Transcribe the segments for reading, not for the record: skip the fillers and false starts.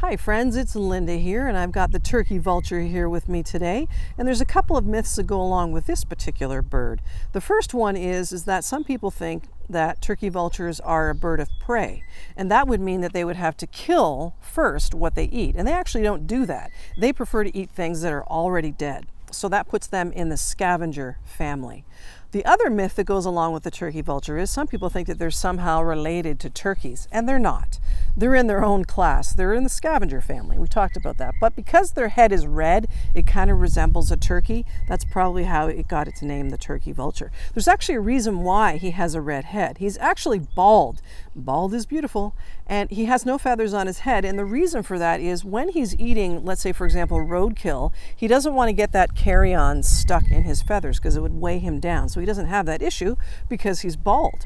Hi friends, it's Linda here, and I've got the turkey vulture here with me today. And there's a couple of myths that go along with this particular bird. The first one is that some people think that turkey vultures are a bird of prey, and that would mean that they would have to kill first what they eat. And they actually don't do that. They prefer to eat things that are already dead. So that puts them in the scavenger family. The other myth that goes along with the turkey vulture is some people think that they're somehow related to turkeys, and they're not. They're in their own class. They're in the scavenger family. We talked about that. But because their head is red, it kind of resembles a turkey. That's probably how it got its name, the turkey vulture. There's actually a reason why he has a red head. He's actually bald. Bald is beautiful, and he has no feathers on his head. And the reason for that is when he's eating, let's say, for example, roadkill, he doesn't want to get that carrion stuck in his feathers because it would weigh him down. So he doesn't have that issue because he's bald.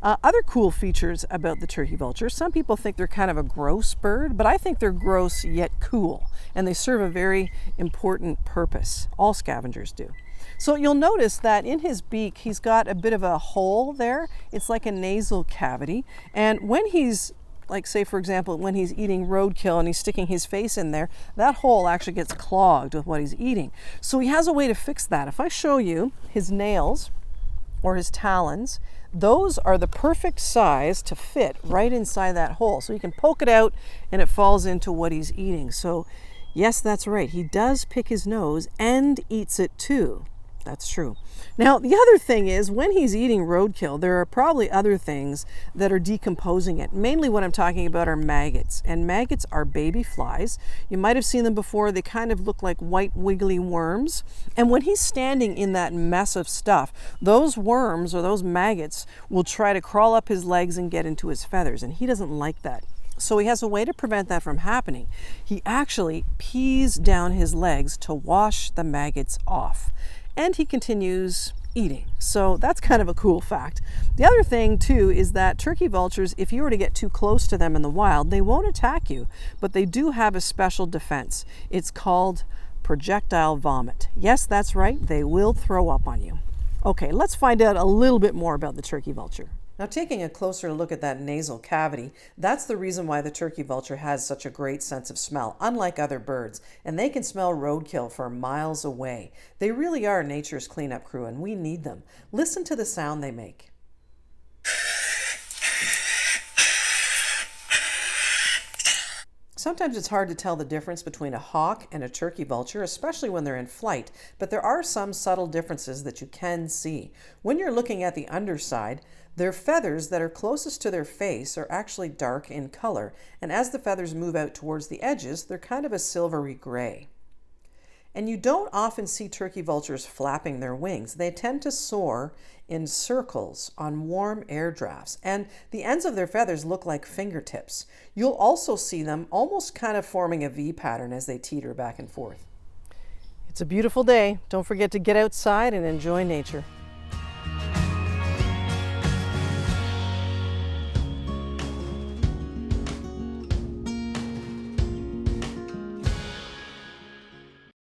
Other cool features about the turkey vulture, some people think they're kind of a gross bird, but I think they're gross yet cool, and they serve a very important purpose. All scavengers do. So you'll notice that in his beak, he's got a bit of a hole there. It's like a nasal cavity. And when he's, like say for example, when he's eating roadkill and he's sticking his face in there, that hole actually gets clogged with what he's eating. So he has a way to fix that. If I show you his nails or his talons, those are the perfect size to fit right inside that hole. So you can poke it out and it falls into what he's eating. So yes, that's right. He does pick his nose and eats it too. That's true. Now, the other thing is when he's eating roadkill, there are probably other things that are decomposing it. Mainly what I'm talking about are maggots. And maggots are baby flies. You might have seen them before. They kind of look like white wiggly worms. And when he's standing in that mess of stuff, those worms or those maggots will try to crawl up his legs and get into his feathers. And he doesn't like that. So he has a way to prevent that from happening. He actually pees down his legs to wash the maggots off. And he continues eating. So that's kind of a cool fact. The other thing too is that turkey vultures, if you were to get too close to them in the wild, they won't attack you, but they do have a special defense. It's called projectile vomit. Yes, that's right. They will throw up on you. Okay, let's find out a little bit more about the turkey vulture. Now, taking a closer look at that nasal cavity, that's the reason why the turkey vulture has such a great sense of smell, unlike other birds, and they can smell roadkill for miles away. They really are nature's cleanup crew, and we need them. Listen to the sound they make. Sometimes it's hard to tell the difference between a hawk and a turkey vulture, especially when they're in flight, but there are some subtle differences that you can see. When you're looking at the underside, their feathers that are closest to their face are actually dark in color, and as the feathers move out towards the edges, they're kind of a silvery gray. And you don't often see turkey vultures flapping their wings. They tend to soar in circles on warm air drafts, and the ends of their feathers look like fingertips. You'll also see them almost kind of forming a V pattern as they teeter back and forth. It's a beautiful day. Don't forget to get outside and enjoy nature.